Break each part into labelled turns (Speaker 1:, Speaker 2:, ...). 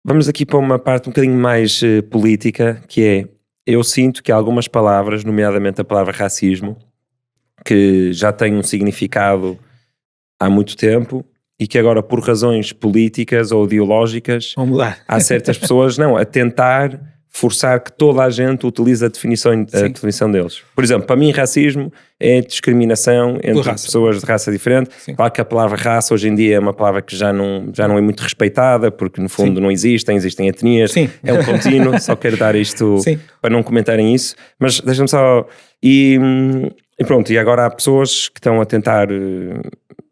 Speaker 1: Vamos aqui para uma parte um bocadinho mais política, que é, eu sinto que algumas palavras, nomeadamente a palavra racismo, que já tem um significado há muito tempo e que agora por razões políticas ou ideológicas
Speaker 2: Vamos lá.
Speaker 1: há certas pessoas a tentar forçar que toda a gente utilize a definição deles. Por exemplo, para mim racismo é discriminação entre pessoas de raça diferente.
Speaker 2: Sim.
Speaker 1: Claro que a palavra raça hoje em dia é uma palavra que já não é muito respeitada, porque no fundo não existem etnias.
Speaker 2: Sim.
Speaker 1: É um contínuo, só quero dar isto para não comentarem isso, mas deixa-me só... E pronto, e agora há pessoas que estão a tentar...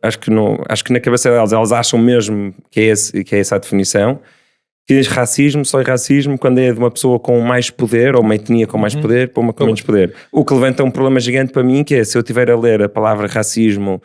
Speaker 1: Acho que na cabeça delas elas acham mesmo que é essa a definição, que racismo só é racismo quando é de uma pessoa com mais poder, ou uma etnia com mais poder, para uma com menos poder. O que levanta um problema gigante para mim, que é, se eu estiver a ler a palavra racismo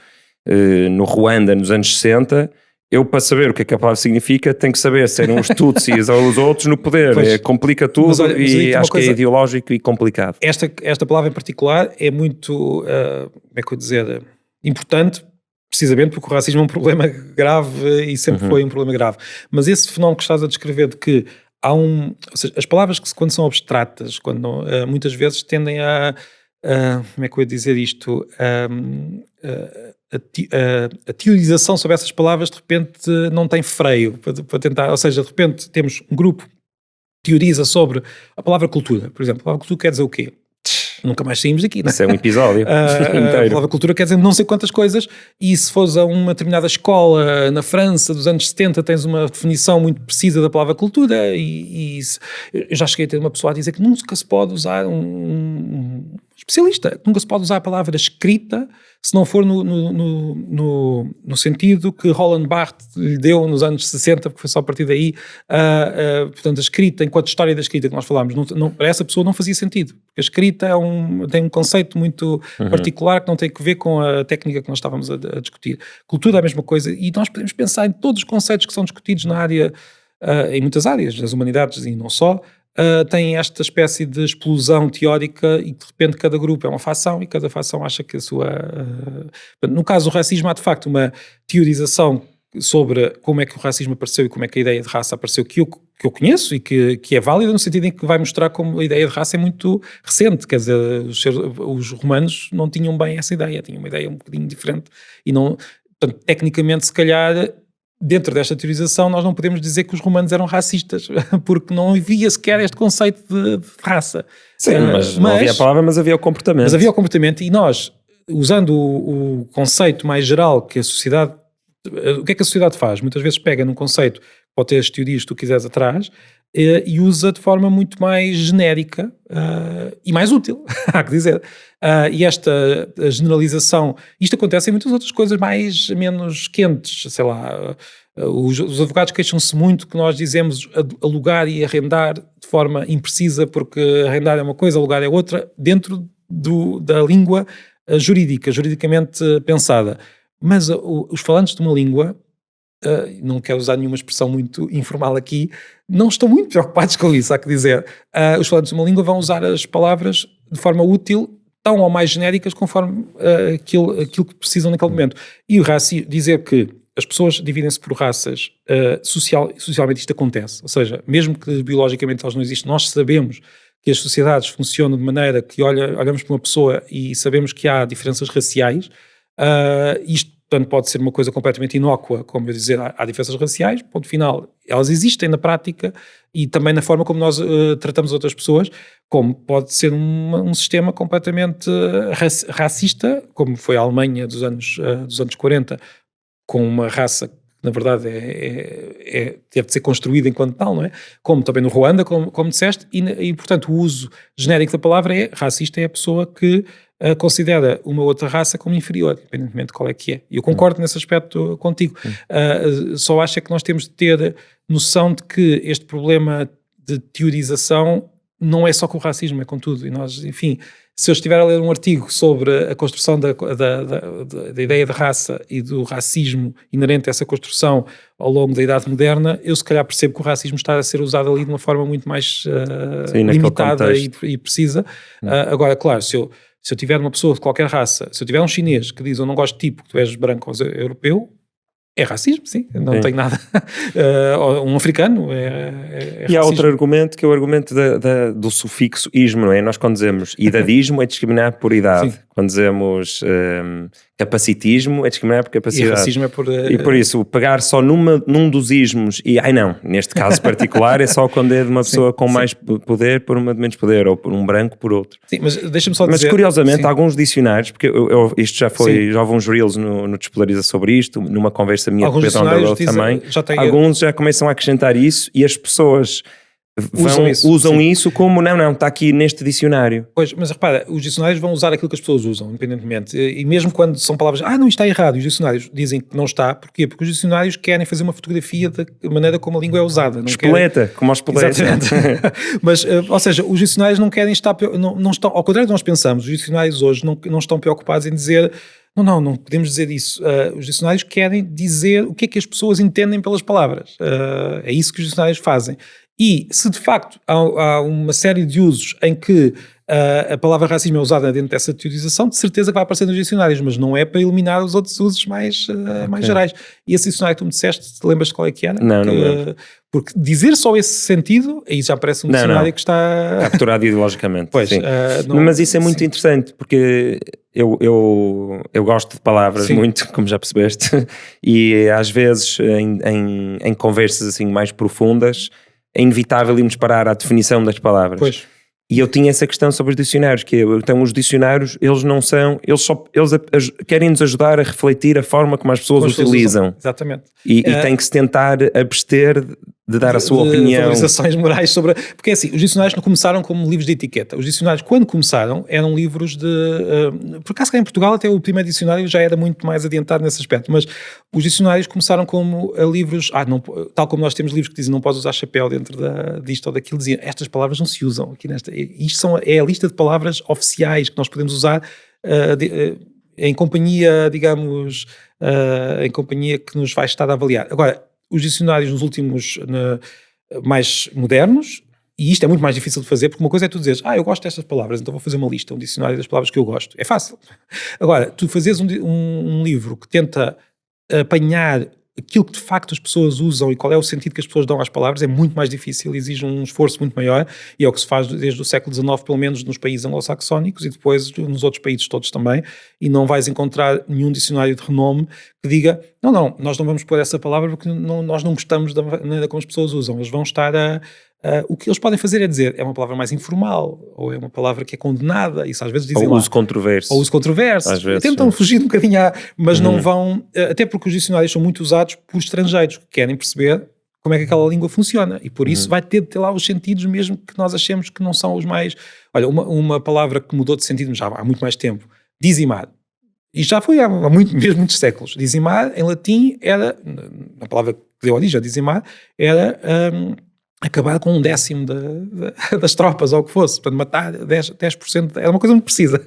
Speaker 1: no Ruanda nos anos 60, eu, para saber o que é que a palavra significa, tenho que saber se eram os Tutsis ou os outros no poder. Complica tudo, mas olha, e acho que é ideológico e complicado.
Speaker 2: Esta palavra em particular é muito, como é que eu dizer, importante, precisamente porque o racismo é um problema grave e sempre foi um problema grave. Mas esse fenómeno que estás a descrever de que há ou seja, as palavras que quando são abstratas, quando muitas vezes tendem como é que eu ia dizer isto, a teorização sobre essas palavras de repente não tem freio para tentar, ou seja, de repente temos um grupo que teoriza sobre a palavra cultura, por exemplo. A palavra cultura quer dizer o quê? Nunca mais saímos daqui, não é?
Speaker 1: Isso é um episódio inteiro.
Speaker 2: A palavra cultura quer dizer não sei quantas coisas, e se fores a uma determinada escola na França dos anos 70 tens uma definição muito precisa da palavra cultura, e eu já cheguei a ter uma pessoa a dizer que nunca se pode usar um especialista, nunca se pode usar a palavra escrita se não for no sentido que Roland Barthes lhe deu nos anos 60, porque foi só a partir daí, portanto a escrita, enquanto história da escrita que nós falámos, para essa pessoa não fazia sentido, porque a escrita tem um conceito muito particular que não tem a ver com a técnica que nós estávamos a discutir. Cultura é a mesma coisa, e nós podemos pensar em todos os conceitos que são discutidos na área, em muitas áreas das humanidades e não só, tem esta espécie de explosão teórica e de repente cada grupo é uma facção e cada facção acha que a sua... no caso do racismo há de facto uma teorização sobre como é que o racismo apareceu e como é que a ideia de raça apareceu, que eu conheço e que é válida no sentido em que vai mostrar como a ideia de raça é muito recente, quer dizer, os romanos não tinham bem essa ideia, tinham uma ideia um bocadinho diferente e não... Portanto, tecnicamente, se calhar... Dentro desta teorização nós não podemos dizer que os romanos eram racistas, porque não havia sequer este conceito de raça.
Speaker 1: Sim, mas não havia a palavra, mas havia o comportamento.
Speaker 2: Mas havia o comportamento, e nós, usando o conceito mais geral que a sociedade... O que é que a sociedade faz? Muitas vezes pega num conceito, pode ter as teorias que tu quiseres atrás, e usa de forma muito mais genérica e mais útil, há que dizer. E esta generalização, isto acontece em muitas outras coisas menos quentes, sei lá, os advogados queixam-se muito que nós dizemos alugar e arrendar de forma imprecisa, porque arrendar é uma coisa, alugar é outra, dentro da língua juridicamente pensada. Mas os falantes de uma língua, não quero usar nenhuma expressão muito informal aqui, não estão muito preocupados com isso, há que dizer. Os falantes de uma língua vão usar as palavras de forma útil, tão ou mais genéricas conforme aquilo que precisam naquele momento. E o racismo, dizer que as pessoas dividem-se por raças, socialmente isto acontece, ou seja, mesmo que biologicamente elas não existem, nós sabemos que as sociedades funcionam de maneira que olhamos para uma pessoa e sabemos que há diferenças raciais. Isto, portanto, pode ser uma coisa completamente inócua, como eu dizer, há diferenças raciais, ponto final. Elas existem na prática e também na forma como nós tratamos outras pessoas, como pode ser um sistema completamente racista, como foi a Alemanha dos anos 40, com uma raça que, na verdade, deve ser construída enquanto tal, não é? Como também no Ruanda, como disseste, e, portanto, o uso genérico da palavra é racista, é a pessoa que considera uma outra raça como inferior, independentemente de qual é que é. E eu concordo nesse aspecto contigo. Só acho que nós temos de ter noção de que este problema de teorização não é só com o racismo, é com tudo. E nós, enfim, se eu estiver a ler um artigo sobre a construção da ideia de raça e do racismo inerente a essa construção ao longo da Idade Moderna, eu se calhar percebo que o racismo está a ser usado ali de uma forma muito mais limitada e precisa. Agora, claro, se eu tiver uma pessoa de qualquer raça, se eu tiver um chinês que diz eu não gosto de ti porque tu és branco ou europeu, É racismo, sim, não tem nada. Um africano é
Speaker 1: e há outro argumento, que é o argumento do sufixo ismo, não é? Nós quando dizemos idadismo é discriminar por idade. Sim. Quando dizemos capacitismo é discriminar por capacidade.
Speaker 2: E racismo é por...
Speaker 1: E por isso, pegar só num dos ismos e, não, neste caso particular é só quando é de uma pessoa com mais poder por uma de menos poder, ou por um branco por outro.
Speaker 2: Sim, mas deixa-me só dizer...
Speaker 1: Mas curiosamente, alguns dicionários, porque isto já houve uns reels no Despolariza sobre isto, numa conversa minha com o Pedro Andalou também, alguns já começam a acrescentar isso e as pessoas usam isso como, não, está aqui neste dicionário.
Speaker 2: Pois, mas repara, os dicionários vão usar aquilo que as pessoas usam, independentemente, e mesmo quando são palavras, não, isto está errado, os dicionários dizem que não está, porquê? Porque os dicionários querem fazer uma fotografia da maneira como a língua é usada. Não
Speaker 1: espoleta, como aos espoletas.
Speaker 2: Exatamente. Mas, ou seja, os dicionários não querem estar, não estão, ao contrário do que nós pensamos, os dicionários hoje não estão preocupados em dizer... Não podemos dizer isso. Os dicionários querem dizer o que é que as pessoas entendem pelas palavras. É isso que os dicionários fazem. E se de facto há uma série de usos em que a palavra racismo é usada dentro dessa teorização, de certeza que vai aparecer nos dicionários, mas não é para eliminar os outros usos mais gerais. E esse dicionário que tu me disseste, te lembras de qual é que era?
Speaker 1: Não lembro.
Speaker 2: Porque dizer só esse sentido, aí já parece um dicionário que está...
Speaker 1: capturado ideologicamente.
Speaker 2: Pois,
Speaker 1: sim. Mas isso é muito interessante, porque eu gosto de palavras muito, como já percebeste, e às vezes em conversas assim mais profundas é inevitável irmos parar à definição das palavras.
Speaker 2: Pois.
Speaker 1: E eu tinha essa questão sobre os dicionários, então os dicionários, eles não são, eles querem-nos ajudar a refletir a forma como as pessoas utilizam.
Speaker 2: Exatamente.
Speaker 1: E tem que se tentar abster de dar a sua opinião.
Speaker 2: Valorizações morais sobre... Porque é assim, os dicionários não começaram como livros de etiqueta. Os dicionários, quando começaram, eram livros de... por acaso cá em Portugal até o primeiro dicionário já era muito mais adiantado nesse aspecto, mas os dicionários começaram como livros... tal como nós temos livros que dizem não podes usar chapéu dentro disto ou daquilo, diziam estas palavras não se usam aqui nesta... Isto é a lista de palavras oficiais que nós podemos usar em companhia, digamos, em companhia que nos vai estar a avaliar. Agora, os dicionários nos últimos mais modernos, e isto é muito mais difícil de fazer, porque uma coisa é tu dizeres, eu gosto destas palavras, então vou fazer uma lista, um dicionário das palavras que eu gosto. É fácil. Agora, tu fazes um livro que tenta apanhar aquilo que de facto as pessoas usam e qual é o sentido que as pessoas dão às palavras é muito mais difícil, exige um esforço muito maior, e é o que se faz desde o século XIX, pelo menos nos países anglo-saxónicos e depois nos outros países todos também, e não vais encontrar nenhum dicionário de renome que diga, não, nós não vamos pôr essa palavra porque nós não gostamos da maneira como as pessoas usam, eles vão estar o que eles podem fazer é dizer, é uma palavra mais informal, ou é uma palavra que é condenada, isso às vezes dizem
Speaker 1: ou uso controverso.
Speaker 2: Ou uso controverso.
Speaker 1: Às vezes,
Speaker 2: tentam fugir um bocadinho, mas não vão, até porque os dicionários são muito usados por estrangeiros que querem perceber como é que aquela língua funciona, e por isso vai ter de ter lá os sentidos mesmo que nós achemos que não são os mais... Olha, uma palavra que mudou de sentido já há muito mais tempo, dizimar. E já foi há muitos séculos. Dizimar, em latim, era, a palavra que deu origem a dizimar, era acabar com 1/10 das tropas, ou o que fosse. Portanto, matar 10%, era uma coisa muito precisa.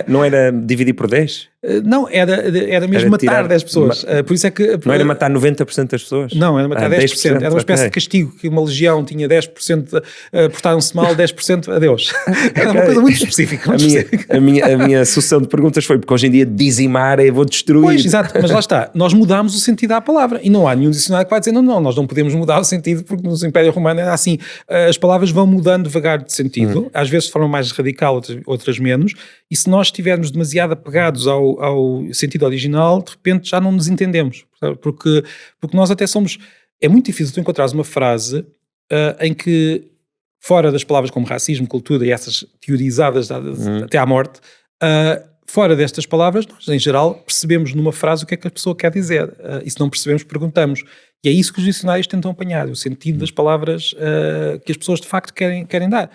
Speaker 1: Não era dividir por 10?
Speaker 2: Não, era mesmo matar 10 pessoas. Por isso é que...
Speaker 1: Não era matar 90% das pessoas?
Speaker 2: Não, era matar 10%. Era uma espécie de castigo, que uma legião tinha 10%, portaram-se mal, 10% adeus. Era uma coisa muito específica.
Speaker 1: A minha sucessão de perguntas foi, porque hoje em dia dizimar é vou destruir.
Speaker 2: Pois, exato, mas lá está. Nós mudámos o sentido à palavra, e não há nenhum dicionário que vai dizer, não, nós não podemos mudar o sentido, porque no Império Romano era assim. As palavras vão mudando devagar de sentido, às vezes de forma mais radical, outras menos, e se nós estivermos demasiado apegados ao sentido original, de repente já não nos entendemos, porque nós até somos... É muito difícil tu encontrares uma frase em que, fora das palavras como racismo, cultura e essas teorizadas até à morte, fora destas palavras, nós em geral percebemos numa frase o que é que a pessoa quer dizer, e se não percebemos, perguntamos. E é isso que os dicionários tentam apanhar, o sentido das palavras que as pessoas de facto querem dar.